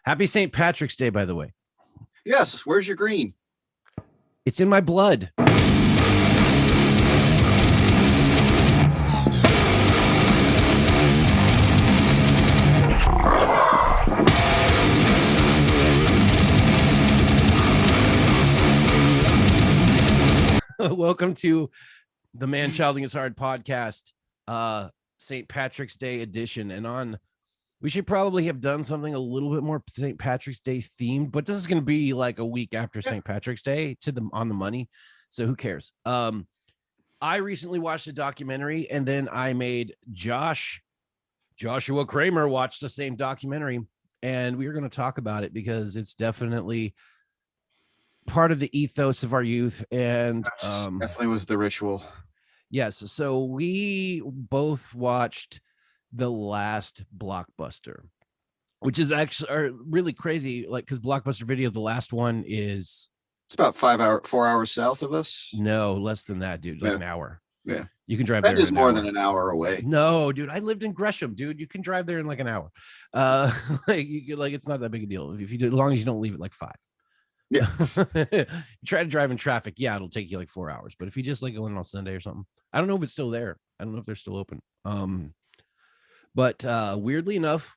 Happy St. Patrick's Day, by the way. Yes. Where's your green? It's in my blood. Welcome to the Manchilding is Hard podcast, St. Patrick's Day edition. And we should probably have done something a little bit more St. Patrick's Day themed, but this is going to be like a week after St. Patrick's Day on the money. So who cares? I recently watched a documentary, and then I made Joshua Kramer watch the same documentary, and we are going to talk about it because it's definitely part of the ethos of our youth. And definitely was the ritual. Yes. So we both watched the Last Blockbuster, which is actually really crazy. Like, because Blockbuster Video, the last one it's about 4 hours south of us. No, less than that, dude. Like an hour. Yeah. You can drive there. That is more than an hour away. No, dude. I lived in Gresham, dude. You can drive there in like an hour. It's not that big a deal. If you do, as long as you don't leave at like 5. Yeah. You try to drive in traffic. Yeah, it'll take you like 4 hours. But if you just like go in on Sunday or something, I don't know if it's still there. I don't know if they're still open. But weirdly enough,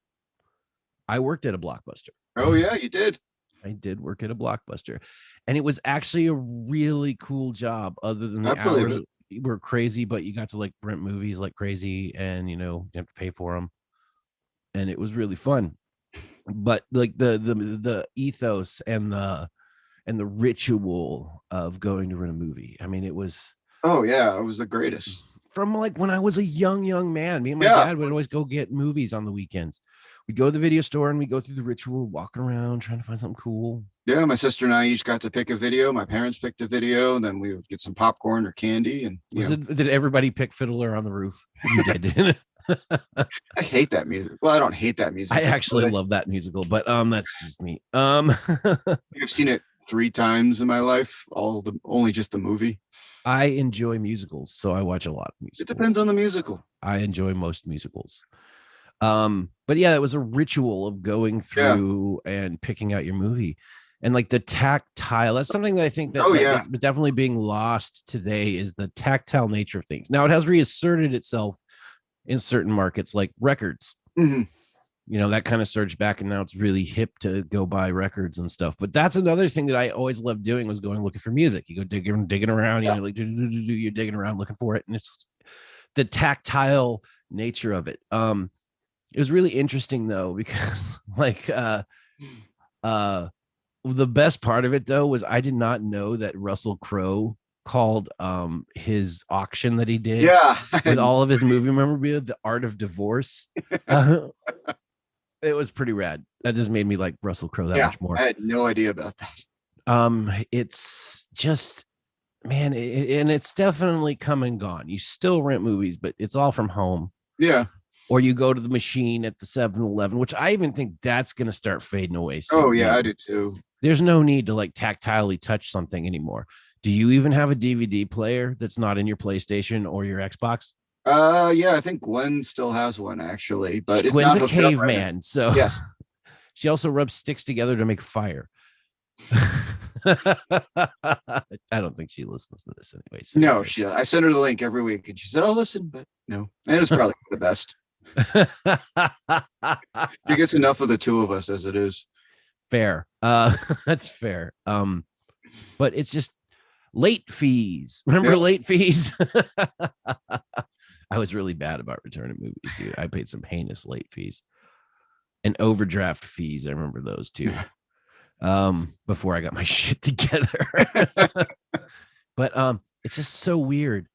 I worked at a Blockbuster. Oh yeah, you did. I did work at a Blockbuster, and it was actually a really cool job. Other than the hours were crazy, but you got to like rent movies like crazy, and you have to pay for them, and it was really fun. But like the ethos and the ritual of going to rent a movie. I mean, it was. Oh yeah, it was the greatest. From like when I was a young man, me and my dad would always go get movies on the weekends. We'd go to the video store and we go through the ritual, walking around trying to find something cool. Yeah, my sister and I each got to pick a video. My parents picked a video, and then we would get some popcorn or candy. And did everybody pick Fiddler on the Roof? You did, didn't it? I hate that music. Well, I don't hate that music. I actually love that musical, but that's just me. I've seen it 3 times in my life. Only just the movie. I enjoy musicals, so I watch a lot of musicals. It depends on the musical. I enjoy most musicals. But yeah, it was a ritual of going through and picking out your movie. And like the tactile, that's something that I think that is definitely being lost today, is the tactile nature of things. Now it has reasserted itself in certain markets like records. Mm-hmm. That kind of surged back, and now it's really hip to go buy records and stuff. But that's another thing that I always loved doing, was going looking for music. You go digging around, you're digging around looking for it. And it's the tactile nature of it. It was really interesting though, because the best part of it though was I did not know that Russell Crowe called his auction that he did with all of his movie memorabilia, The Art of Divorce. It was pretty rad. That just made me like Russell Crowe that much more. I had no idea about that. It's just, man, and it's definitely come and gone. You still rent movies, but it's all from home. Yeah. Or you go to the machine at the 7-Eleven, which I even think that's going to start fading away soon. Oh yeah, I do too. There's no need to like tactilely touch something anymore. Do you even have a DVD player that's not in your PlayStation or your Xbox? Yeah, I think Gwen still has one actually, but it's Gwen's not a caveman, so yeah. She also rubs sticks together to make fire. I don't think she listens to this anyway. So no, I send her the link every week, and she said, "Oh, listen," but no, and it's probably the best. She gets enough of the two of us as it is. Fair. That's fair. But it's just late fees. Remember late fees? I was really bad about returning movies, dude. I paid some heinous late fees and overdraft fees. I remember those too. Before I got my shit together. But it's just so weird.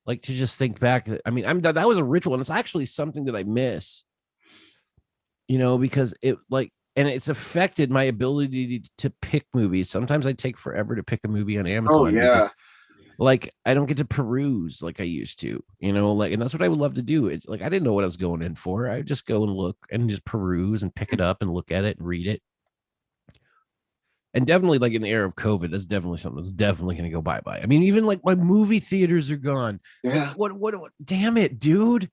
Like, to just think back. I mean, that was a ritual, and it's actually something that I miss. Because it and it's affected my ability to pick movies. Sometimes I take forever to pick a movie on Amazon. Oh yeah. Because, I don't get to peruse like I used to, and that's what I would love to do. It's like, I didn't know what I was going in for. I would just go and look and just peruse and pick it up and look at it and read it. And definitely, like, in the era of COVID, that's definitely something that's definitely going to go bye-bye. I mean, even like my movie theaters are gone. Yeah. What? Damn it, dude.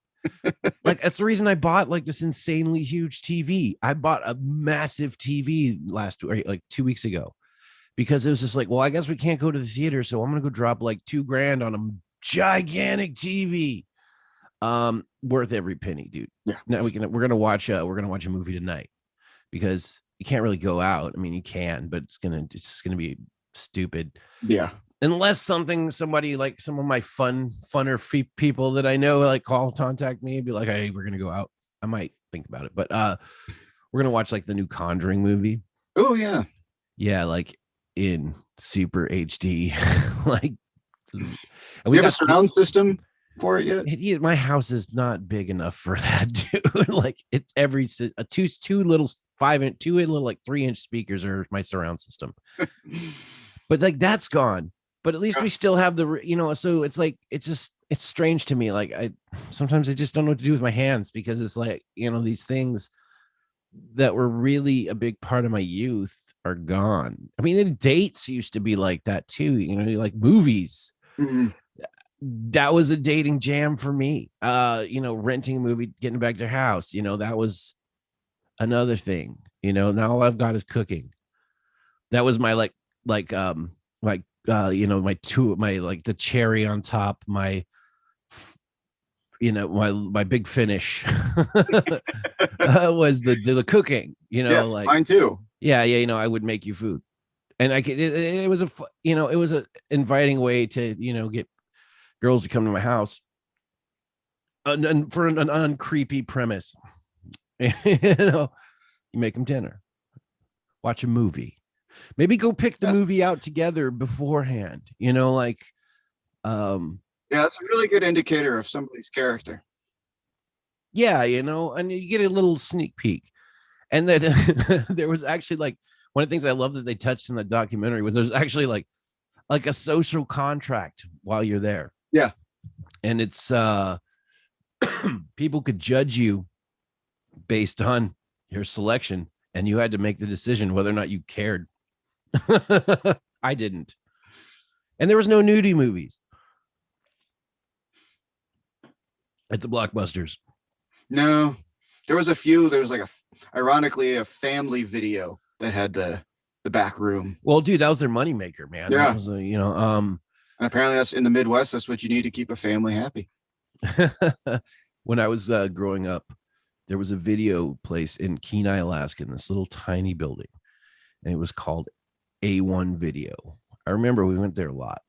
Like that's the reason I bought like this insanely huge TV. I bought a massive TV like 2 weeks ago because it was just like, well, I guess we can't go to the theater, so I'm gonna go drop like $2,000 on a gigantic TV. Worth every penny, dude. Yeah. Now we're gonna watch a movie tonight because you can't really go out. I mean, you can, but it's just gonna be stupid. Yeah. Unless somebody like some of my funner people that I know like contact me and be like, hey, we're gonna go out. I might think about it, but we're gonna watch like the new Conjuring movie. Oh yeah. Yeah, like in super HD. Like, and we have a surround system for it yet? My house is not big enough for that, dude. Like it's two little 3-inch speakers are my surround system. But like that's gone. But at least we still have so it's like it's strange to me. Like sometimes I just don't know what to do with my hands because it's like, these things that were really a big part of my youth are gone. I mean, the dates used to be like that too, like movies. Mm-hmm. That was a dating jam for me. Renting a movie, getting back to their house, that was another thing. Now all I've got is cooking. That was my the cherry on top, my big finish was the cooking, yes, like mine too. Yeah, I would make you food, and it was a inviting way to get girls to come to my house, and for an uncreepy premise. You make them dinner, watch a movie, maybe go pick the movie out together beforehand, yeah, that's a really good indicator of somebody's character. Yeah, and you get a little sneak peek. And then there was actually like one of the things I love that they touched in the documentary was there's actually like a social contract while you're there. Yeah. And it's people could judge you based on your selection, and you had to make the decision whether or not you cared. I didn't. And there was no nudie movies at the Blockbusters. No, there was a few. There was like ironically a family video that had the back room. Well, dude, that was their moneymaker, man. Yeah. That was and apparently that's in the Midwest. That's what you need to keep a family happy. When I was growing up, there was a video place in Kenai, Alaska, in this little tiny building, and it was called A1 Video. I remember we went there a lot.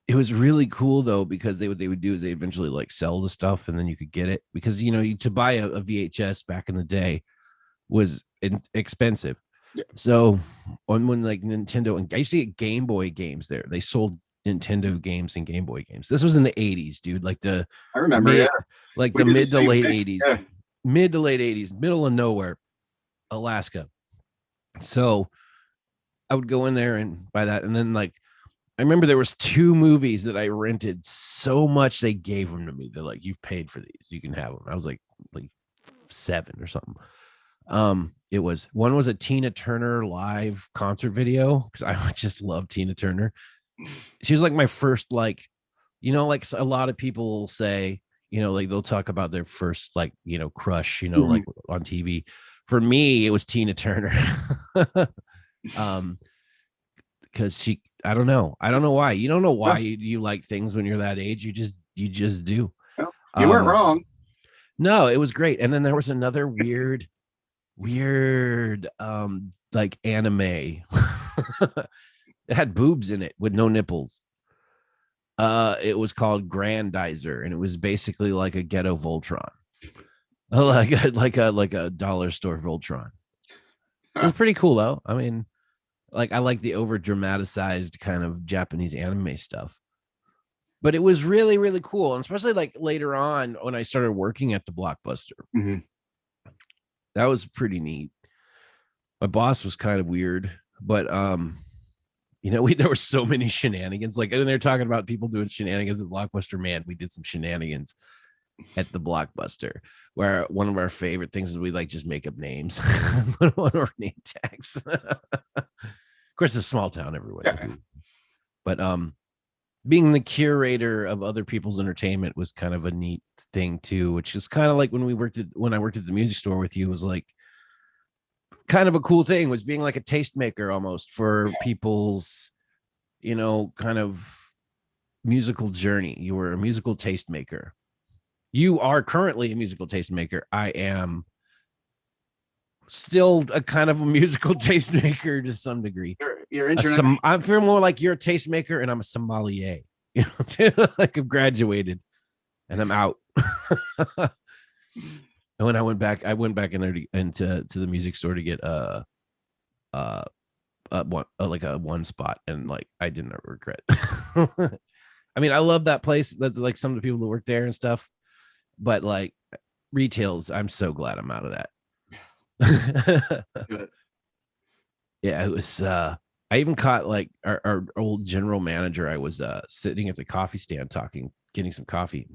It was really cool though, because they would do is they eventually like sell the stuff, and then you could get it because to buy a VHS back in the day was expensive. Yeah. So when like Nintendo, and I used to get Game Boy games there. They sold Nintendo games and Game Boy games. This was in the 80s, dude. Like I remember, like the mid to late 80s, mid to late 80s, middle of nowhere, Alaska. So I would go in there and buy that, and then like I remember there was 2 movies that I rented so much they gave them to me. They're like, "You've paid for these, you can have them." I was like 7 or something. One was a Tina Turner live concert video because I just love Tina Turner. She was like my first like a lot of people say, like they'll talk about their first like crush, like on TV. For me, it was Tina Turner. Because I don't know why. You don't know why you like things when you're that age. You just do. Well, you weren't wrong. No, it was great. And then there was another weird like anime. It had boobs in it with no nipples. It was called Grandizer, and it was basically like a ghetto Voltron. like a dollar store Voltron. It was pretty cool though. I mean, like I like the over dramatized kind of Japanese anime stuff. But it was really, really cool. And especially like later on when I started working at the Blockbuster. Mm-hmm. That was pretty neat. My boss was kind of weird, but there were so many shenanigans. Like when they're talking about people doing shenanigans at Blockbuster, man, we did some shenanigans at the Blockbuster, where one of our favorite things is we like just make up names on our name tags. Of course, it's a small town everywhere. Yeah. But being the curator of other people's entertainment was kind of a neat thing too, which is kind of like when I worked at the music store with you, was like kind of a cool thing, was being like a tastemaker almost for people's, kind of musical journey. You were a musical tastemaker. You are currently a musical tastemaker. I am still a kind of a musical tastemaker to some degree. You're internet. I feel more like you're a tastemaker and I'm a sommelier. Like I've graduated and I'm out. And when I went back in there into the music store to get like a one spot, and like I did not regret. I mean, I love that place. That like some of the people that work there and stuff, but like retails, I'm so glad I'm out of that. Good. Yeah, it was. I even caught like our old general manager. I was sitting at the coffee stand getting some coffee,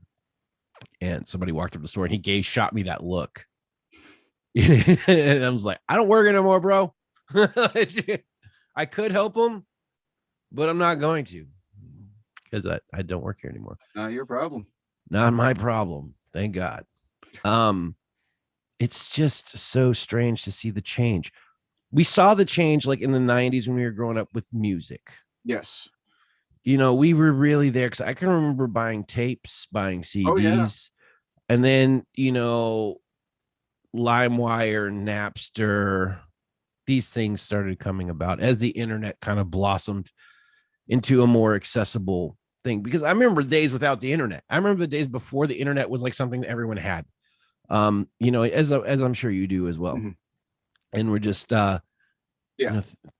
and somebody walked up the store and he shot me that look. And I was like, I don't work anymore, bro. I could help him, but I'm not going to, because I don't work here anymore. Not your problem. Not my problem. Thank God. It's just so strange to see the change. We saw the change like in the 90s when we were growing up with music. Yes. We were really there, because I can remember buying tapes, buying CDs, Oh, yeah. and then, LimeWire, Napster, these things started coming about as the internet kind of blossomed into a more accessible thing. Because I remember days without the internet. I remember the days before the internet was like something that everyone had. As I'm sure you do as well. Mm-hmm. And we're just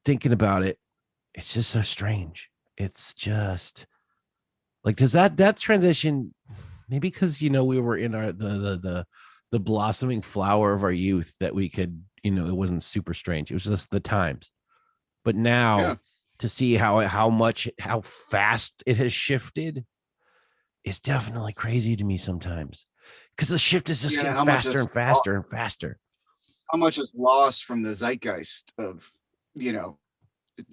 thinking about it. It's just so strange. It's just like, does that transition, maybe because we were in our the blossoming flower of our youth, that we could, it wasn't super strange. It was just the times. But now to see how fast it has shifted is definitely crazy to me sometimes, because the shift is just getting faster and faster and faster. How much is lost from the zeitgeist of,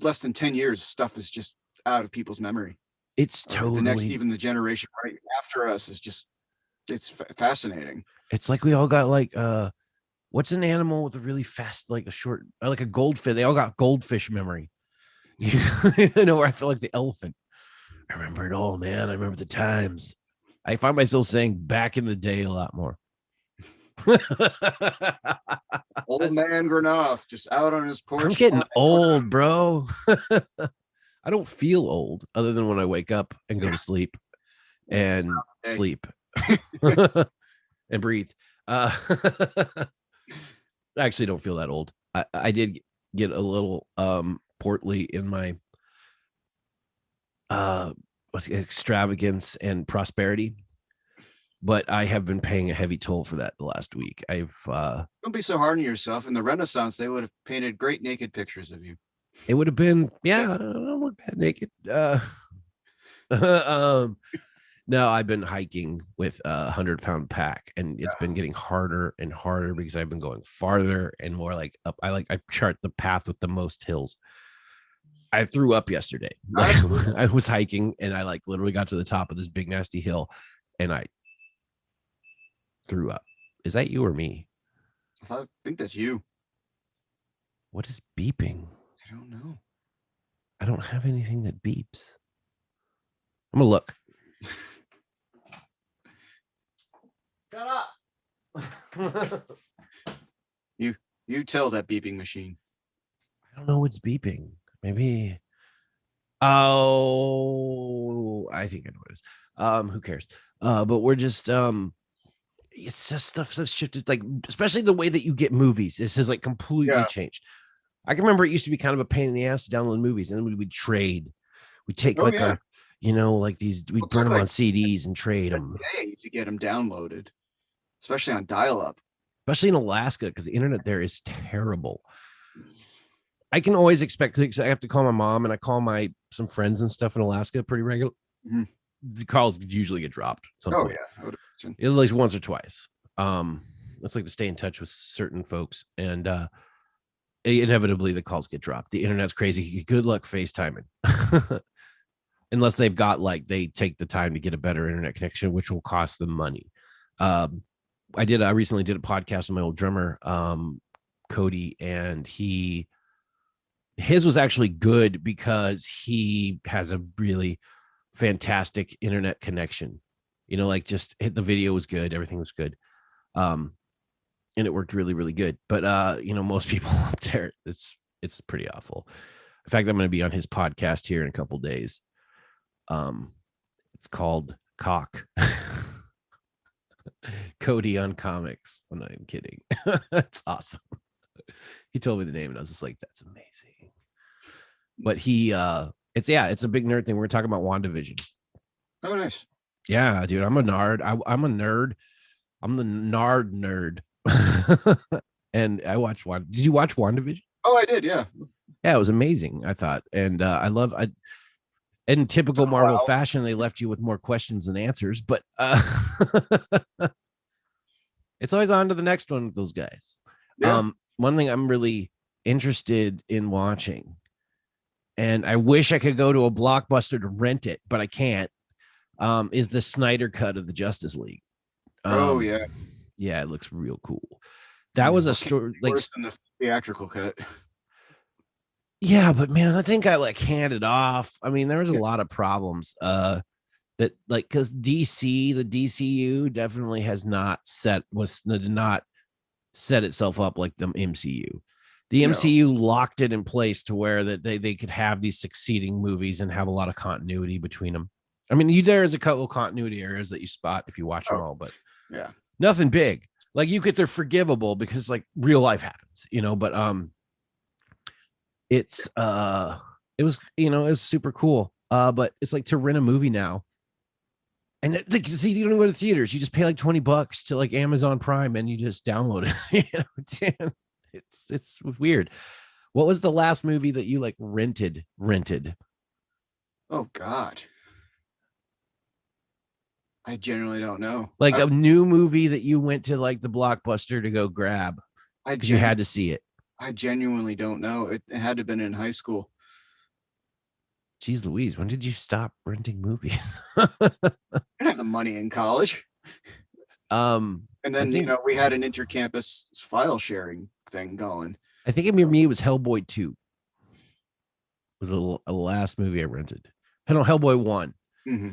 less than 10 years, stuff is just out of people's memory. It's totally even the generation right after us is just, it's fascinating. It's like we all got like what's an animal with a really fast, like a goldfish? They all got goldfish memory. Where I feel like the elephant. I remember it all, man. I remember the times. I find myself saying back in the day a lot more. Old man Granath just out on his porch. I'm getting old, bro. I don't feel old other than when I wake up and go to sleep and sleep. And breathe. I actually don't feel that old. I did get a little portly in my extravagance and prosperity, but I have been paying a heavy toll for that the last week. Don't be so hard on yourself. In the Renaissance, they would have painted great naked pictures of you. It would have been, I don't look bad naked. No, I've been hiking with a 100-pound pack, and it's been getting harder and harder because I've been going farther and more like up. I chart the path with the most hills. I threw up yesterday. I was hiking and I like literally got to the top of this big nasty hill and I threw up. Is that you or me? I think that's you. What is beeping? I don't know. I don't have anything that beeps. I'm gonna look. Shut up. You tell that beeping machine. I don't know what's beeping. Maybe. Oh, I think I know what it is. Who cares? But we're just it's just stuff that's shifted, like especially the way that you get movies. This has like completely changed. I can remember it used to be kind of a pain in the ass to download movies, and then we'd trade. We'd take our, like these, we'd burn them on CDs and trade them. To get them downloaded, especially on dial-up. Especially in Alaska, because the internet there is terrible. I can always expect I have to call my mom, and I call some friends and stuff in Alaska pretty regular. Mm-hmm. The calls usually get dropped. At point. At least once or twice. It's like to stay in touch with certain folks, and inevitably the calls get dropped. The internet's crazy. Good luck FaceTiming. unless they've got like they take the time to get a better internet connection, which will cost them money. I recently did a podcast with my old drummer, Cody, and his was actually good because he has a really fantastic internet connection. Like just hit the video was good, everything was good. And it worked really, really good. But most people up there, it's pretty awful. In fact, I'm going to be on his podcast here in a couple days. It's called Cock. Cody on Comics. I'm not even kidding. That's awesome. He told me the name and I was just like, that's amazing. But it's a big nerd thing. We're talking about WandaVision. Oh, nice. Yeah, dude. I'm a nerd. I'm a nerd. I'm the nerd. And I watched Did you watch WandaVision? Oh, I did, yeah. Yeah, it was amazing, I thought. And in typical Marvel fashion, they left you with more questions than answers, but it's always on to the next one with those guys. Yeah. One thing I'm really interested in watching, and I wish I could go to a Blockbuster to rent it, but I can't, is the Snyder cut of the Justice League. Oh, yeah. Yeah, it looks real cool. That was a story like worse than the theatrical cut. Yeah, but man, I think I like handed off. I mean, there was a lot of problems. That like because the DCU definitely did not set itself up like the MCU. The MCU locked it in place to where that they could have these succeeding movies and have a lot of continuity between them. I mean, there is a couple of continuity areas that you spot if you watch them all, but yeah, nothing big. Like they're forgivable because like real life happens, but it was super cool. But it's like to rent a movie now. And you don't go to theaters. You just pay like $20 to like Amazon Prime and you just download it. It's weird. What was the last movie that you like rented? Oh God. I generally don't know. Like a new movie that you went to like the Blockbuster to go grab because you had to see it. I genuinely don't know. It had to have been in high school. Jeez Louise, when did you stop renting movies? I didn't have the money in college. And then we had an intercampus file sharing thing going. I think it was Hellboy 2. It was a last movie I rented. I know Hellboy 1. Mm-hmm.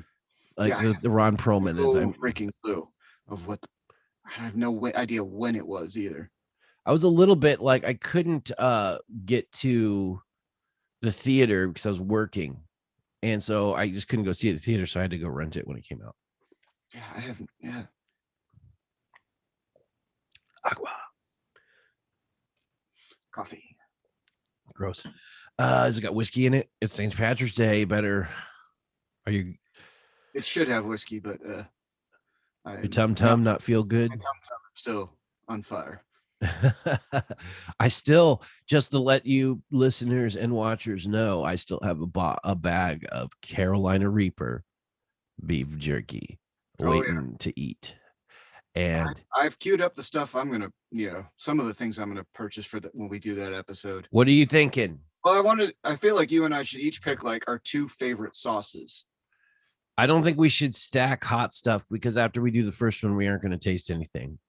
Like the Ron Perlman is. No freaking clue of what. I have no idea when it was either. I was a little bit like I couldn't get to the theater because I was working, and so I just couldn't go see it at the theater, so I had to go rent it when it came out. Yeah, I haven't. Yeah. Agua. Coffee. Gross. Has it got whiskey in it? It's St. Patrick's Day. Better. Are you? It should have whiskey, but your tum not feel good. My tum still on fire. I still, just to let you listeners and watchers know, I still have a bag of Carolina Reaper beef jerky waiting to eat. And I've queued up the stuff I'm gonna, some of the things I'm gonna purchase for when we do that episode. What are you thinking? Well, I feel like you and I should each pick like our 2 favorite sauces. I don't think we should stack hot stuff because after we do the first one, we aren't going to taste anything.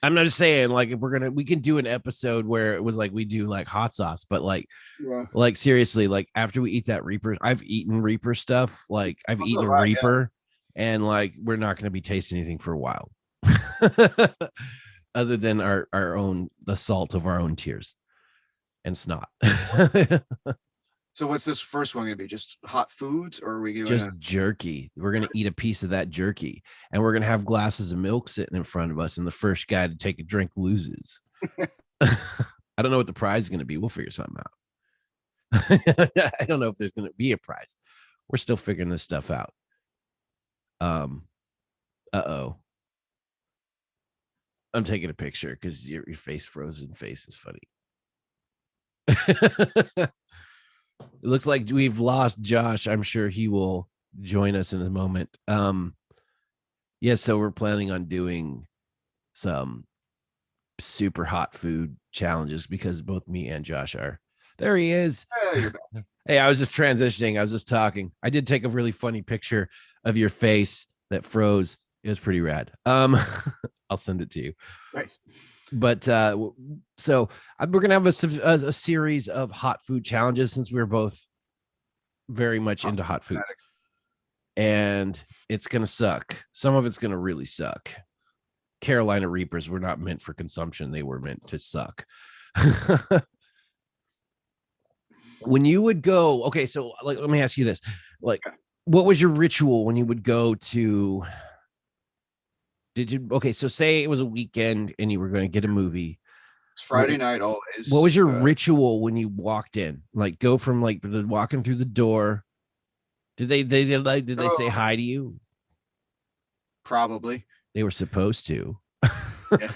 I'm not just saying like if we can do an episode where it was like we do like hot sauce, but like seriously, like after we eat that Reaper, I've eaten Reaper stuff. Like I've eaten a Reaper and like we're not going to be tasting anything for a while other than the salt of our own tears and snot. So what's this first one going to be? Just hot foods, or are we just jerky? We're going to eat a piece of that jerky, and we're going to have glasses of milk sitting in front of us, and the first guy to take a drink loses. I don't know what the prize is going to be. We'll figure something out. I don't know if there's going to be a prize. We're still figuring this stuff out. Uh-oh. I'm taking a picture because your face frozen face is funny. It looks like we've lost Josh. I'm sure he will join us in a moment. So we're planning on doing some super hot food challenges because both me and Josh are. There he is. Hey, I was just transitioning. I was just talking. I did take a really funny picture of your face that froze. It was pretty rad. I'll send it to you. Right. But so we're gonna have a series of hot food challenges since we're both very much into hot foods, and it's gonna suck. Some of it's gonna really suck. Carolina Reapers were not meant for consumption; they were meant to suck. When you would go, okay, so like, let me ask you this: like, what was your ritual when you would go to? Did you okay? So say it was a weekend and you were going to get a movie. It's Friday night always. What was your ritual when you walked in? Like, go from like walking through the door. Did they say hi to you? Probably. They were supposed to. Yeah.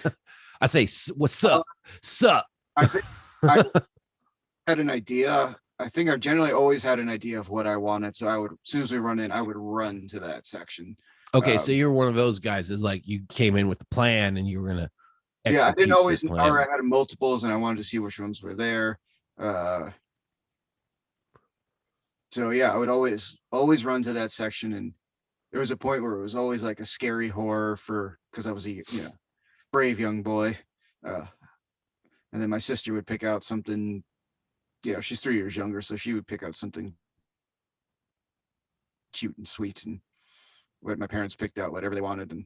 I say, what's up? Sup? I think I had an idea. I think I've generally always had an idea of what I wanted. So I would, as soon as we run in, I would run to that section. Okay, so you're one of those guys that's like you came in with a plan and you were gonna execute. Yeah, I didn't always plan. or I had multiples and I wanted to see which ones were there. So yeah, I would always run to that section, and there was a point where it was always like a scary horror because I was a brave young boy. And then my sister would pick out something. She's 3 years younger, so she would pick out something cute and sweet, and what my parents picked out, whatever they wanted. And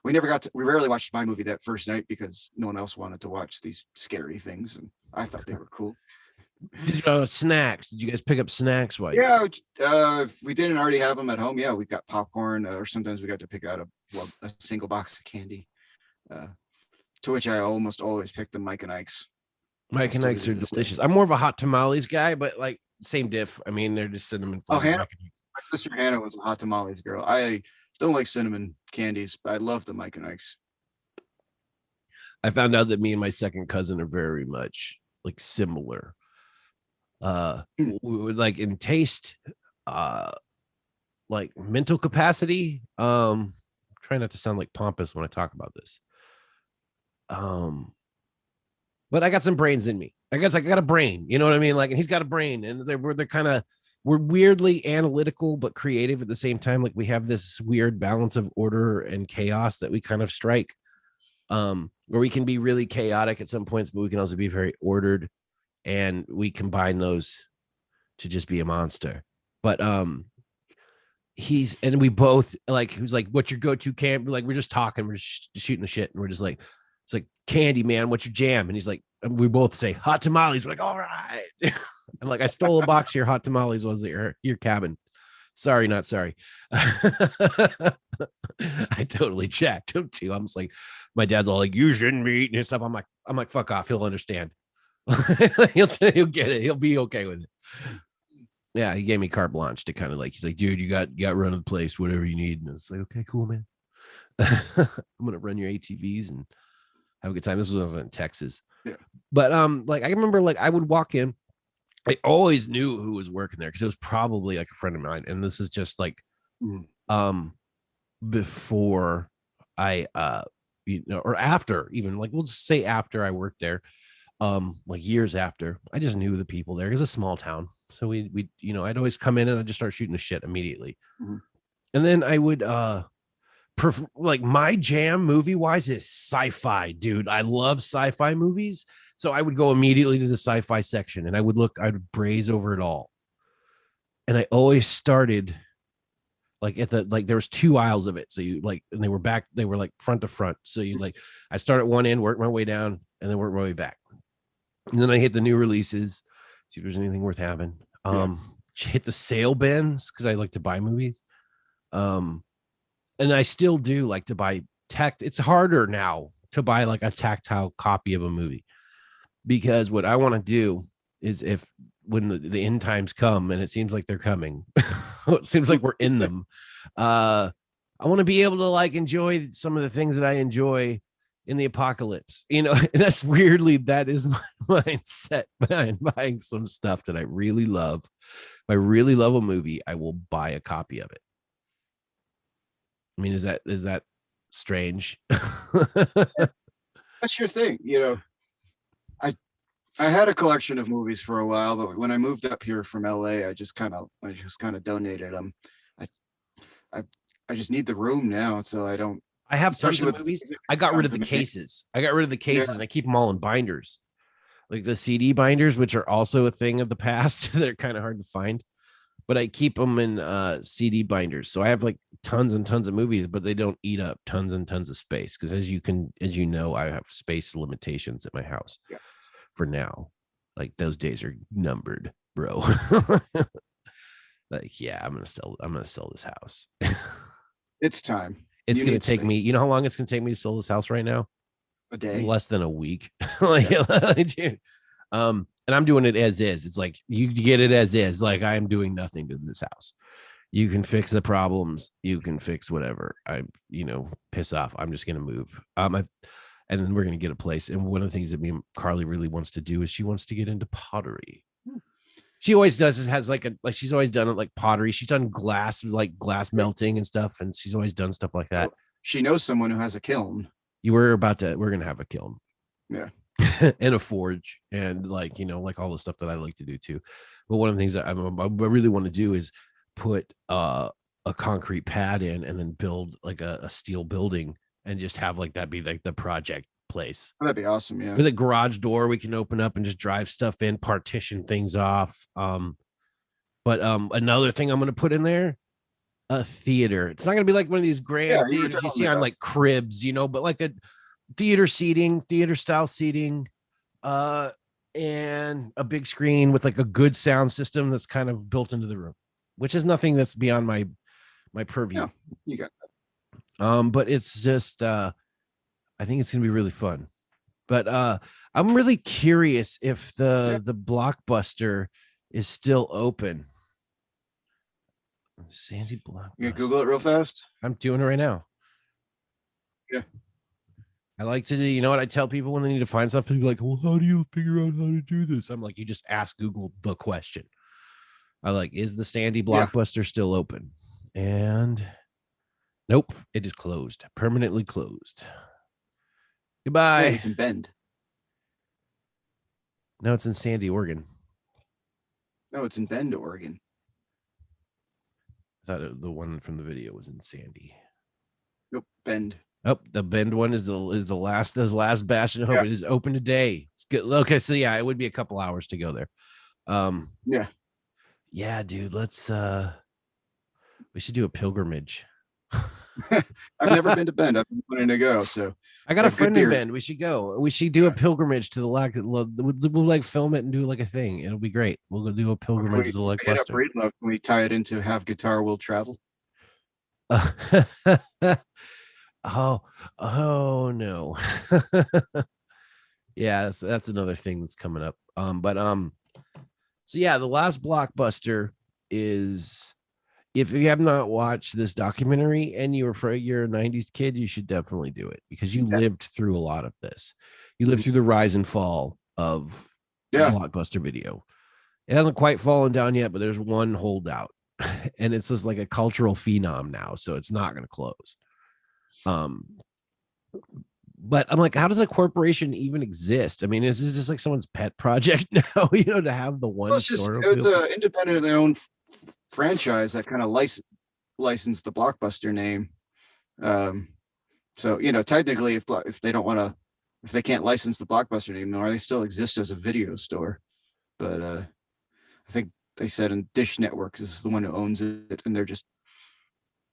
we rarely watched my movie that first night because no one else wanted to watch these scary things, and I thought they were cool. Snacks? Did you guys pick up snacks? If we didn't already have them at home, we got popcorn, or sometimes we got to pick out a single box of candy. To which I almost always pick the Mike and Ike's. Mike and Ike's are delicious. I'm more of a hot tamales guy, but like same diff. I mean, they're just cinnamon flavored. My sister Hannah was a hot tamales girl. I don't like cinnamon candies, but I love the Mike and Ike's. I found out that me and my second cousin are very much like similar. We would like in taste, like mental capacity. Try not to sound like pompous when I talk about this. But I got some brains in me. I guess I got a brain, you know what I mean? Like, and he's got a brain, and we're weirdly analytical but creative at the same time. Like, we have this weird balance of order and chaos that we kind of strike. Where we can be really chaotic at some points, but we can also be very ordered, and we combine those to just be a monster. But we both like, who's like, what's your go-to camp? Like, we're just talking, we're just shooting the shit, and we're just like, it's like, Candy, man, what's your jam? And he's like, and we both say hot tamales. We're like, all right. I'm like, I stole a box of your hot tamales. Was it your cabin? Sorry, not sorry. I totally jacked him too. I'm just like, my dad's all like, you shouldn't be eating and stuff. I'm like, fuck off. He'll understand. He'll get it. He'll be okay with it. Yeah, he gave me carte blanche to kind of like, he's like, dude, you got run of the place, whatever you need. And it's like, okay, cool, man. I'm gonna run your ATVs and have a good time. This was when I was in Texas. Yeah. But like, I remember like I would walk in. I always knew who was working there because it was probably like a friend of mine. And this is just like before I or after, even like, we'll just say after I worked there, like years after. I just knew the people there because it's a small town. So we I'd always come in and I'd just start shooting the shit immediately. And then I would like, my jam movie wise is sci-fi, dude. I love sci-fi movies. So I would go immediately to the sci-fi section and I would braze over it all. And I always started like at there was 2 aisles of it. So you like, and they were like front to front. So you like, I start at one end, work my way down, and then work my way back. And then I hit the new releases, see if there's anything worth having. Hit the sale bins because I like to buy movies. And I still do like to buy it's harder now to buy like a tactile copy of a movie, because what I want to do is, when the end times come, and it seems like they're coming, it seems like we're in them. I want to be able to like enjoy some of the things that I enjoy in the apocalypse, and that's that is my mindset behind buying some stuff that I really love. If I really love a movie, I will buy a copy of it. I mean, is that strange? That's your thing, I had a collection of movies for a while, but when I moved up here from LA, I just kind of donated them. I, I, I just need the room now, so I don't. I have tons Especially of with movies. I got rid of the cases. I got rid of the cases and I keep them all in binders, like the CD binders, which are also a thing of the past. They're kind of hard to find, but I keep them in CD binders. So I have like tons and tons of movies, but they don't eat up tons and tons of space because as you know, I have space limitations at my house for now. Like those days are numbered, bro. Like, yeah, I'm gonna sell this house. It's time. It's gonna take me. You know how long it's gonna take me to sell this house right now? A day. Less than a week. Like, dude. And I'm doing it as is. It's like you get it as is. Like I am doing nothing to this house. You can fix the problems. You can fix whatever. Piss off. I'm just gonna move. And then we're gonna get a place. And one of the things that me and Carly really wants to do is she wants to get into pottery. She always does. It has she's always done it like pottery. She's done glass melting and stuff, and she's always done stuff like that. She knows someone who has a kiln. We're gonna have a kiln. Yeah. And a forge and like all the stuff that I like to do too. But one of the things that I really want to do is put a concrete pad in and then build like a steel building and just have like that be like the project place. That'd be awesome. Yeah. With a garage door we can open up and just drive stuff in, partition things off. But another thing I'm going to put in there, a theater. It's not going to be like one of these grand theaters you see on like cribs, but like a theater style seating, and a big screen with like a good sound system that's kind of built into the room, which is nothing that's beyond my purview. No, you got that. But it's just I think it's gonna be really fun. But I'm really curious if the Blockbuster is still open. Sandy Blockbuster. You Google it real fast. I'm doing it right now. Yeah. I like to do, you know what I tell people when they need to find stuff? People are like, well, how do you figure out how to do this? I'm like, you just ask Google the question. I like, is the Sandy Blockbuster still open? And nope, it is closed, permanently closed. Goodbye. Hey, it's in Bend. No, it's in Sandy, Oregon. No, it's in Bend, Oregon. I thought the one from the video was in Sandy. Nope, Bend. Oh, the Bend one is the last bastion of hope. It is open today. It's good. Okay, so yeah, it would be a couple hours to go there. Yeah, dude. Let's we should do a pilgrimage. I've never been to Bend. I've been wanting to go. So I got a friend in Bend. We should go. We should do a pilgrimage to the Lac. We'll like film it and do like a thing. It'll be great. We'll go do a pilgrimage to the Blockbuster. Can we tie it into Have Guitar Will Travel? Oh no. Yeah, that's another thing that's coming up. So yeah, the Last Blockbuster is, if you have not watched this documentary and you're a 90s kid, you should definitely do it because you lived through a lot of this. You lived through the rise and fall of Blockbuster Video. It hasn't quite fallen down yet, but there's one holdout, and it's just like a cultural phenom now, so it's not going to close. But I'm like, how does a corporation even exist? I mean, is this just like someone's pet project now? To have the one. It's just an independently owned franchise that kind of licensed the Blockbuster name. So technically, if they don't want to, if they can't license the Blockbuster name, or they still exist as a video store. But I think they said in Dish Networks is the one who owns it, and they're just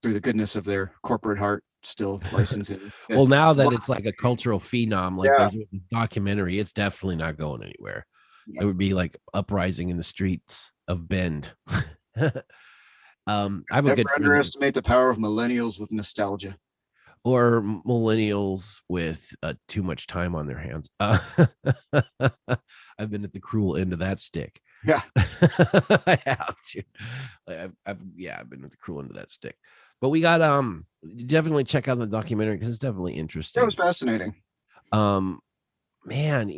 through the goodness of their corporate heart still licensing. Well, now that it's like a cultural phenom, like the documentary, it's definitely not going anywhere. It would be like uprising in the streets of Bend. I have a good friend. Underestimate the power of millennials with nostalgia, or millennials with too much time on their hands. I've been at the cruel end of that stick. Yeah, I have to. I've been at the cruel end of that stick. But we got definitely check out the documentary because it's definitely interesting. That was fascinating. Man,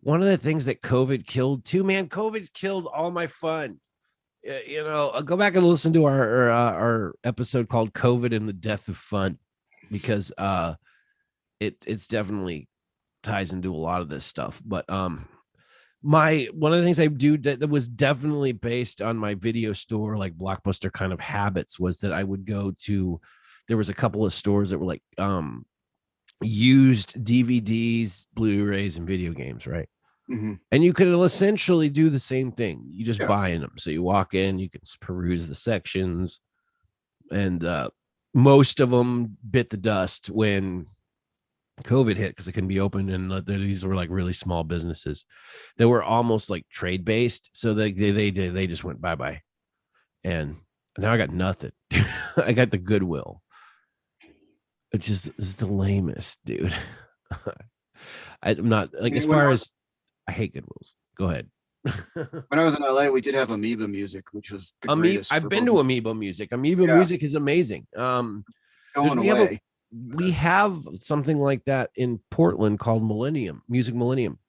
one of the things that COVID killed too, man, COVID's killed all my fun. Go back and listen to our episode called COVID and the Death of Fun, because it's definitely ties into a lot of this stuff. But one of the things I do that was definitely based on my video store, like Blockbuster kind of habits, was that I would go to, there was a couple of stores that were like used DVDs, Blu-rays, and video games, right? Mm-hmm. And you could essentially do the same thing. You just Yeah. buy in them. So you walk in, you can peruse the sections, and most of them bit the dust when COVID hit because it couldn't be open, and these were like really small businesses that were almost like trade based. So they just went bye bye, and now I got nothing. I got the Goodwill. It's the lamest, dude. I'm not like, as far as, I hate Goodwills. Go ahead. When I was in LA, we did have Amoeba Music, which was the greatest. I've been to Amoeba Music. Amoeba Music is amazing. Going away. We have something like that in Portland called Music Millennium,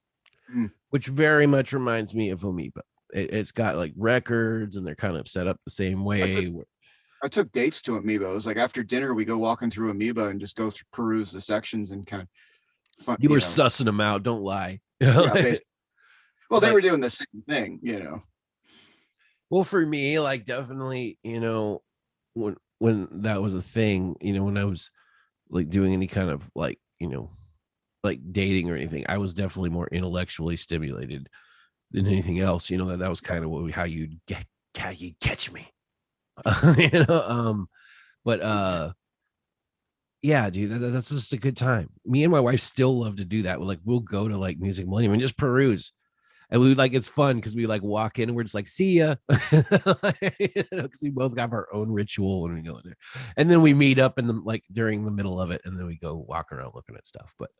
which very much reminds me of Amoeba. It's got like records, and they're kind of set up the same way. I took dates to Amoeba. It was like after dinner, we go walking through Amoeba and just go peruse the sections and kind of fun. You were sussing them out. Don't lie. Yeah, well, they were doing the same thing, Well, for me, like, definitely, when that was a thing, when I was like doing any kind of like, like dating or anything, I was definitely more intellectually stimulated than anything else. That was kind of how you catch me. But yeah, dude, that's just a good time. Me and my wife still love to do that. We'll go to like Music Millennium and just peruse. And we like, it's fun because we like walk in and we're just like, see ya. Because we both have our own ritual when we go in there. And then we meet up in the like during the middle of it, and then we go walk around looking at stuff. But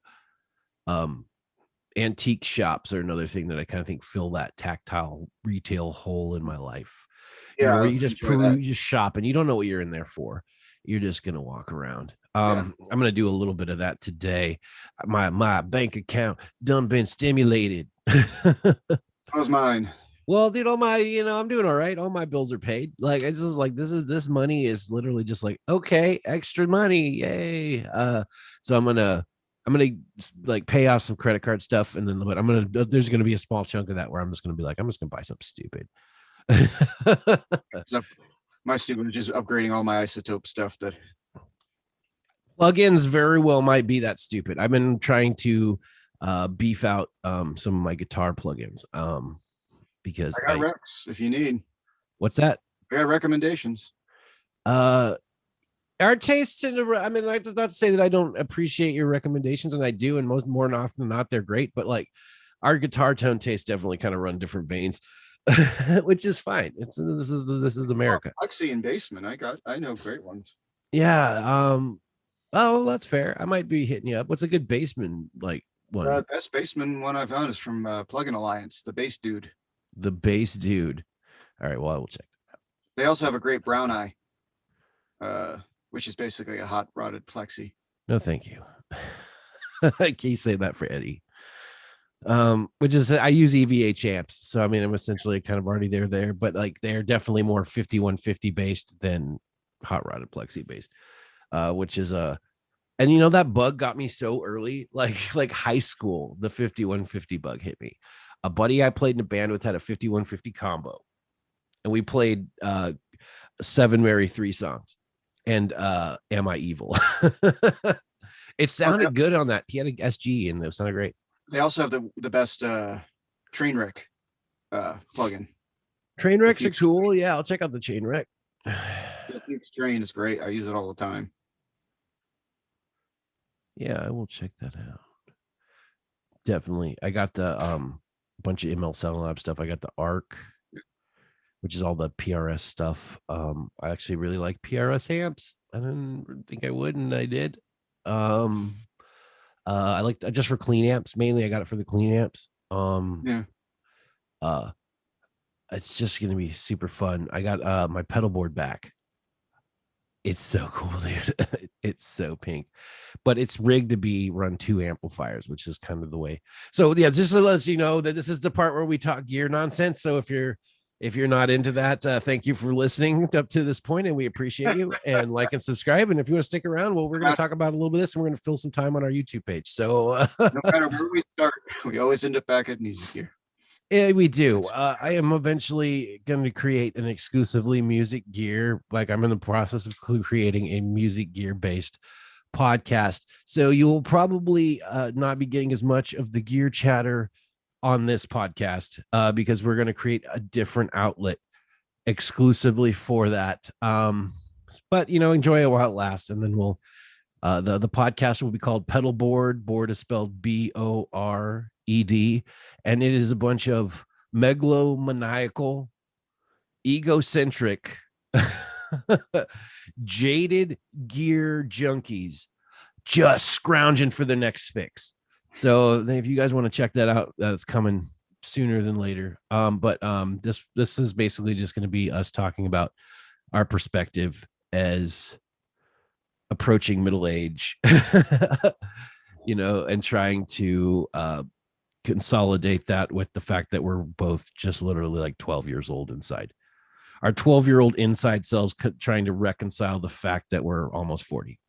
antique shops are another thing that I kind of think fill that tactile retail hole in my life. Where you just shop and you don't know what you're in there for. You're just gonna walk around. I'm gonna do a little bit of that today. My bank account done been stimulated. How's mine? Well, dude, I'm doing all right. All my bills are paid. Like, it's just like, this money is literally just like, okay, extra money, yay. So I'm gonna like pay off some credit card stuff, and then there's gonna be a small chunk of that where I'm just gonna be like, I'm just gonna buy something stupid. My student is just upgrading all my isotope stuff. That plugins very well might be that stupid. I've been trying to beef out some of my guitar plugins because I got recs if you need. What's that? I got recommendations. Our tastes like, not to say that I don't appreciate your recommendations, and I do, and more often than not they're great, but like our guitar tone tastes definitely kind of run different veins. Which is fine. This is America. Lexi and Basement. I know great ones. Yeah. Oh, that's fair. I might be hitting you up. What's a good Basement like one? The best Basement one I found is from Plugin Alliance, the Bass Dude. The Bass Dude. All right. Well, I will check that out. They also have a great Brown Eye, which is basically a hot rodded plexi. No, thank you. I can't say that for Eddie. Which is, I use EVH amps, so I mean I'm essentially kind of already there, but like they're definitely more 5150 based than hot rodded plexi based, which is and that bug got me so early, like high school. The 5150 bug hit me. A buddy I played in a band with had a 5150 combo, and we played 7 Mary 3 songs, and Am I Evil? It sounded good on that. He had an SG and it sounded great. They also have the best Trainwreck plugin. Trainwrecks are cool. Yeah, I'll check out the Trainwreck. The Train is great. I use it all the time. Yeah, I will check that out. Definitely. I got the bunch of ML Sound Lab stuff. I got the ARC, which is all the PRS stuff. I actually really like PRS amps. I didn't think I would, and I did. I like just for clean amps mainly. I got it for the clean amps. It's just gonna be super fun. I got my pedal board back. It's so cool, dude. It's so pink, but it's rigged to be run 2 amplifiers, which is kind of the way. So yeah, just to let you know that this is the part where we talk gear nonsense. So if you're not into that, thank you for listening up to this point, and we appreciate you. And like and subscribe. And if you want to stick around, well, we're going to talk about a little bit of this, and we're going to fill some time on our YouTube page. So no matter where we start, we always end up back at music gear. Yeah, we do. I am eventually going to create an exclusively music gear. Like I'm in the process of creating a music gear based podcast. So you will probably not be getting as much of the gear chatter on this podcast because we're going to create a different outlet exclusively for that. But enjoy it while it lasts, and then we'll the podcast will be called Pedal Board. Board is spelled Bored, and it is a bunch of megalomaniacal, egocentric, jaded gear junkies just scrounging for the next fix. So if you guys want to check that out, that's coming sooner than later. But this is basically just going to be us talking about our perspective as approaching middle age, and trying to consolidate that with the fact that we're both just literally like 12 years old inside. Our 12-year-old inside selves trying to reconcile the fact that we're almost 40.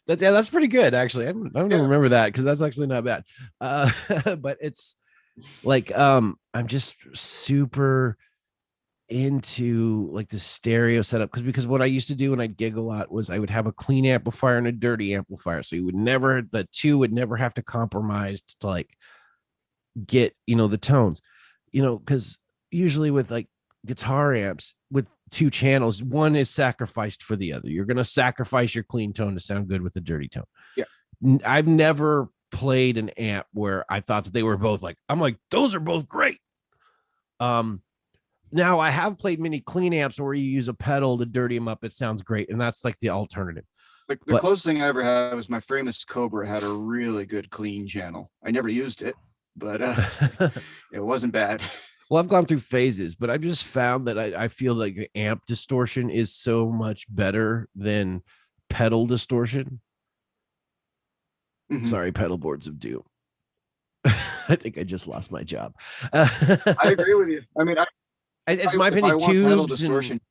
That's pretty good, actually. I'm gonna remember that because that's actually not bad. But it's like I'm just super into like the stereo setup because what I used to do when I'd gig a lot was I would have a clean amplifier and a dirty amplifier, so the two would never have to compromise to like get the tones, because usually with like guitar amps with two channels, one is sacrificed for the other. You're going to sacrifice your clean tone to sound good with the dirty tone. Yeah. I've never played an amp where I thought that they were both like, I'm like, those are both great. Now I have played many clean amps where you use a pedal to dirty them up. It sounds great. And that's like the alternative. Like the closest thing I ever had was my famous Cobra had a really good clean channel. I never used it, but it wasn't bad. Well, I've gone through phases, but I've just found that I feel like amp distortion is so much better than pedal distortion. Mm-hmm. Sorry, pedal boards of doom. I think I just lost my job. I agree with you. I mean, it's my opinion. Tubes distortion.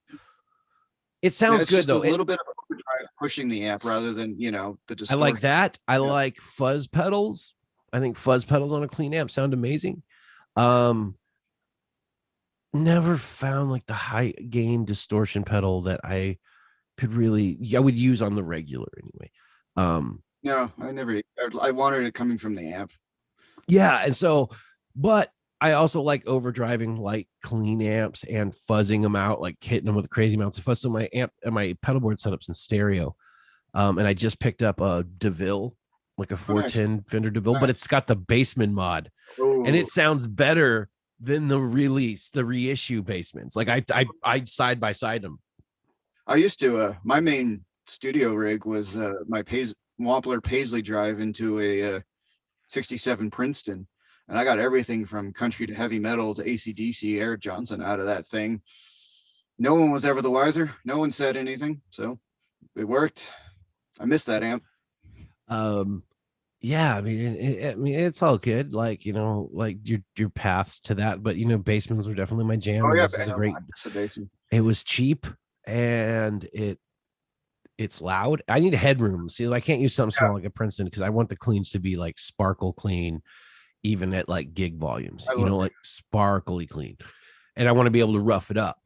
It sounds good though. A little bit of overdrive pushing the amp rather than the distortion. I like that. I like fuzz pedals. I think fuzz pedals on a clean amp sound amazing. Never found like the high gain distortion pedal that I would use on the regular anyway. No, I wanted it coming from the amp. Yeah, and so, but I also like overdriving like clean amps and fuzzing them out, like hitting them with crazy amounts of fuzz. So my amp and my pedal board setups in stereo. And I just picked up a DeVille, like a 410 Fender DeVille, but it's got the Bassman mod. Ooh. And it sounds better than the reissue basements. Like I'd side by side them. I used to my main studio rig was my Wampler Paisley drive into a 67 Princeton, and I got everything from country to heavy metal to AC/DC Eric Johnson out of that thing. No one was ever the wiser. No one said anything, so it worked. I missed that amp. Yeah, I mean, it's all good. Like, like your paths to that, but Basements were definitely my jam. Oh yeah, this is a great. It was cheap and it's loud. I need a headroom. See, I can't use something small like a Princeton because I want the cleans to be like sparkle clean, even at like gig volumes. Like sparkly clean, and I want to be able to rough it up.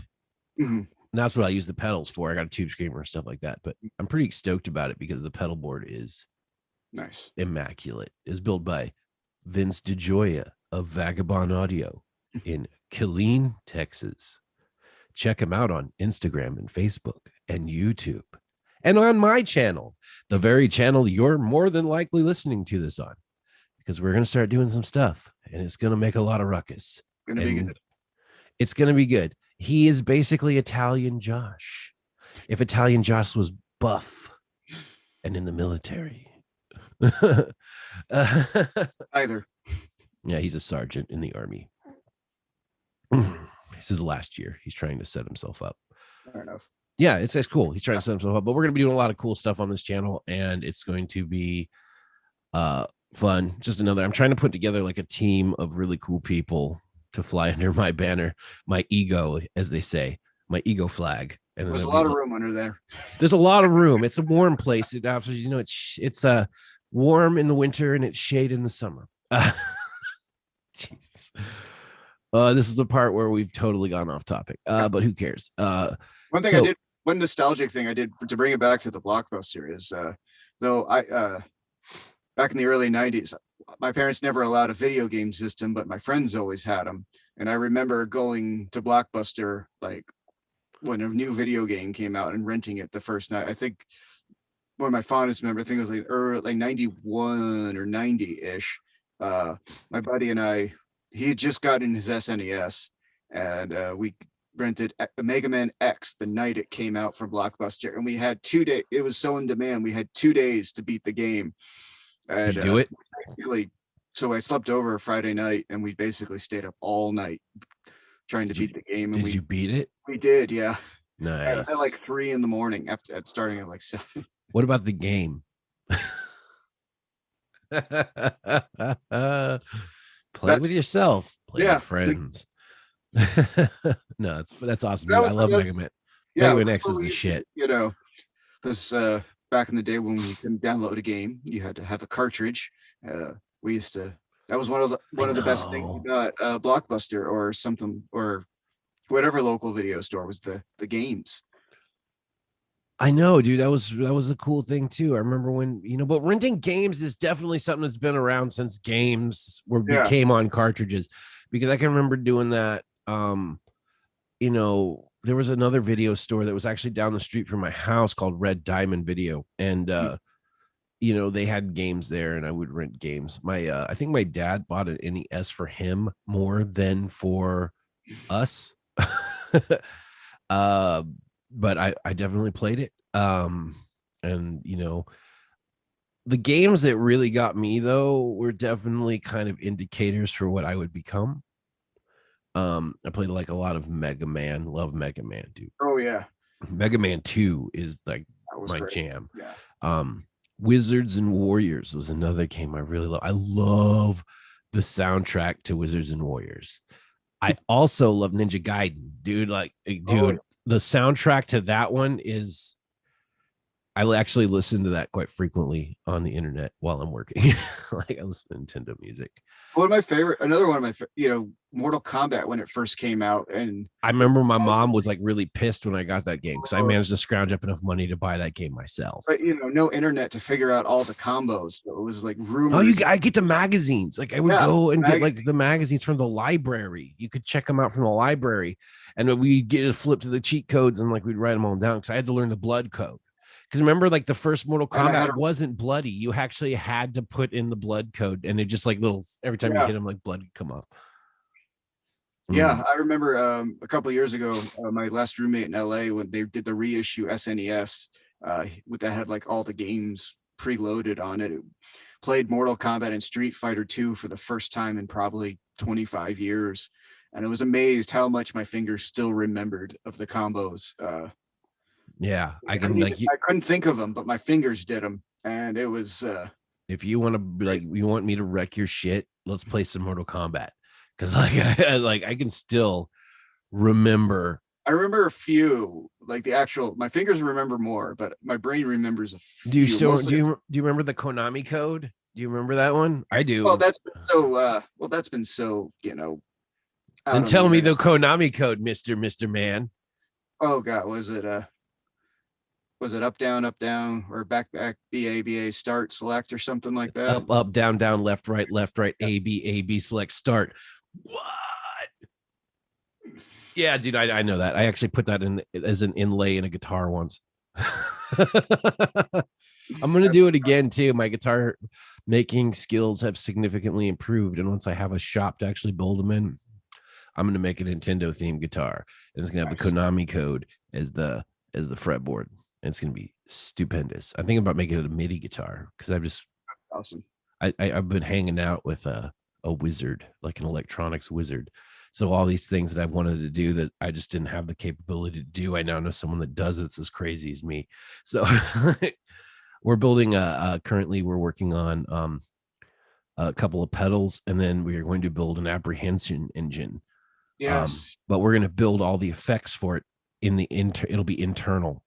Mm-hmm. And that's what I use the pedals for. I got a tube screamer and stuff like that, but I'm pretty stoked about it because the pedal board is nice, immaculate. It's built by Vince DeGioia of Vagabond Audio in Killeen, Texas. Check him out on Instagram and Facebook and YouTube and on my channel, the very channel you're more than likely listening to this on, because we're going to start doing some stuff and it's going to make a lot of ruckus. It's going to be good. He is basically Italian Josh. If Italian Josh was buff and in the military. Either. Yeah, he's a sergeant in the army. This is last year. He's trying to set himself up. Fair enough. Yeah, it's cool. He's trying to set himself up, but we're going to be doing a lot of cool stuff on this channel, and it's going to be fun. I'm trying to put together like a team of really cool people to fly under my banner, my ego, as they say, my ego flag. And there's a lot of room under there. There's a lot of room. It's a warm place. It's warm in the winter and it's shade in the summer. Jesus. This is the part where we've totally gone off topic. But who cares? One thing I did, one nostalgic thing I did to bring it back to the Blockbuster is, though back in the early 90s, my parents never allowed a video game system, but my friends always had them. And I remember going to Blockbuster like when a new video game came out and renting it the first night. I think one of my fondest memories, I think it was like 91 or 90-ish. My buddy and I, he had just gotten his SNES, and we rented Mega Man X the night it came out from Blockbuster, and we had 2 days. It was so in demand. We had 2 days to beat the game. And, did you do it? Basically, so I slept over Friday night, and we basically stayed up all night trying to beat the game. And did you beat it? We did, yeah. Nice. At like 3 a.m. after starting at like 7. What about the game? Play with yourself. Play with friends. No, that's awesome. I love Mega Man. Yeah, Mega Man X is the shit. You know, this back in the day when we couldn't download a game, you had to have a cartridge. We used to. That was one of the best things we got. Blockbuster or something, or whatever local video store was the games. I know, dude. That was a cool thing too. I remember when, but renting games is definitely something that's been around since games became on cartridges, because I can remember doing that. There was another video store that was actually down the street from my house called Red Diamond Video, and they had games there, and I would rent games. I think my dad bought an NES for him more than for us. But I definitely played it. And the games that really got me though were definitely kind of indicators for what I would become. I played like a lot of Mega Man. Love Mega Man, dude. Oh yeah. Mega Man 2 is like my jam. Yeah. Wizards and Warriors was another game I really love. I love the soundtrack to Wizards and Warriors. I also love Ninja Gaiden, dude. The soundtrack to that one is, I actually listen to that quite frequently on the internet while I'm working. Like I listen to Nintendo music. Another one of my Mortal Kombat when it first came out. And I remember my mom was like really pissed when I got that game because I managed to scrounge up enough money to buy that game myself. But no internet to figure out all the combos. So it was like rumors. I get the magazines. Like I would go and get like the magazines from the library. You could check them out from the library, and we'd get a flip to the cheat codes and like we'd write them all down because I had to learn the blood code. Because remember, like the first Mortal Kombat wasn't bloody. You actually had to put in the blood code, and it just like every time you hit him, like blood would come up. Yeah, I remember a couple of years ago, my last roommate in LA, when they did the reissue SNES, that had like all the games preloaded on it. It played Mortal Kombat and Street Fighter 2 for the first time in probably 25 years, and I was amazed how much my fingers still remembered of the combos. Yeah, I couldn't think of them, but my fingers did them, and it was. If you want to you want me to wreck your shit, let's play some Mortal Kombat, because I can still remember. I remember a few, like my fingers remember more, but my brain remembers a few. Do you remember the Konami code? Do you remember that one? I do. Well, that's been so. Then tell me the Konami code, Mr. Man. Oh God, was it up, down, or back, BA, start, select, or something like that? Up, down, left, right, A, B, select, start. What? Yeah, dude, I know that. I actually put that in as an inlay in a guitar once. I'm gonna do it again too. My guitar making skills have significantly improved, and once I have a shop to actually build them in, I'm gonna make a Nintendo themed guitar, and it's gonna have the Konami code as the fretboard. And it's gonna be stupendous. I'm thinking about making it a MIDI guitar because I've just awesome. I've been hanging out with a wizard, like an electronics wizard. So all these things that I wanted to do that I just didn't have the capability to do, I now know someone that does it's as crazy as me. So we're building currently we're working on a couple of pedals, and then we are going to build an apprehension engine. Yes. But we're going to build all the effects for it it'll be internal.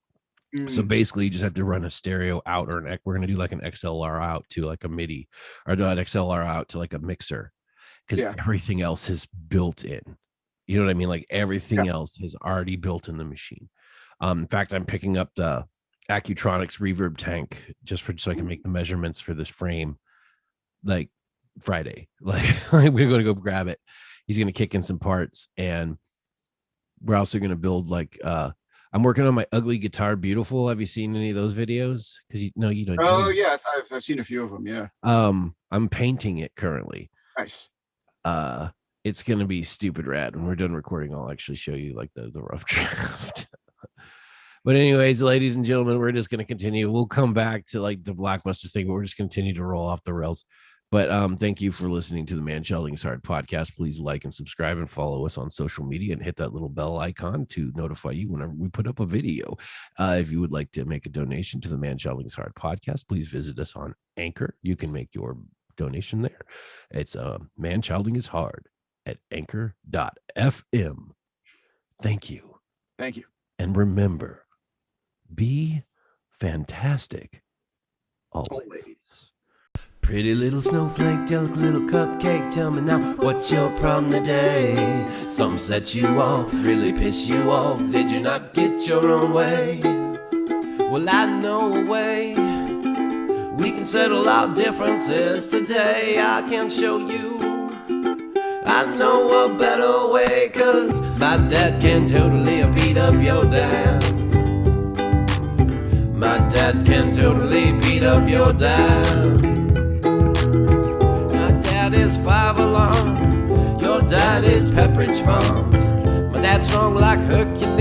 So basically, you just have to run a stereo out, or we're going to do like an XLR out to like a MIDI, or an XLR out to like a mixer. because Yeah. everything else is built in. You know what I mean? Like everything else is already built in the machine. In fact, I'm picking up the Accutronics reverb tank just so I can make the measurements for this frame like Friday. Like we're going to go grab it. He's going to kick in some parts, and we're also going to build like I'm working on my Ugly Guitar Beautiful. Have you seen any of those videos? Because you don't. Oh yeah, I've seen a few of them. Yeah. I'm painting it currently. Nice. It's gonna be stupid rad. When we're done recording, I'll actually show you like the rough draft. But anyways, ladies and gentlemen, we're just gonna continue. We'll come back to like the Blockbuster thing, but we're just continue to roll off the rails. But thank you for listening to the Manchilding is Hard podcast. Please like and subscribe and follow us on social media and hit that little bell icon to notify you whenever we put up a video. If you would like to make a donation to the Manchilding is Hard podcast, please visit us on Anchor. You can make your donation there. It's Manchilding is Hard at anchor.fm. Thank you. Thank you. And remember, be fantastic always. Pretty little snowflake, delicate little cupcake, tell me now, what's your problem today? Something set you off, really piss you off, did you not get your own way? Well, I know a way, we can settle our differences today. I can show you, I know a better way, 'cause my dad can totally beat up your dad. My dad can totally beat up your dad. Is 5 alarm, your dad is Pepperidge Farms. My dad's strong like Hercules.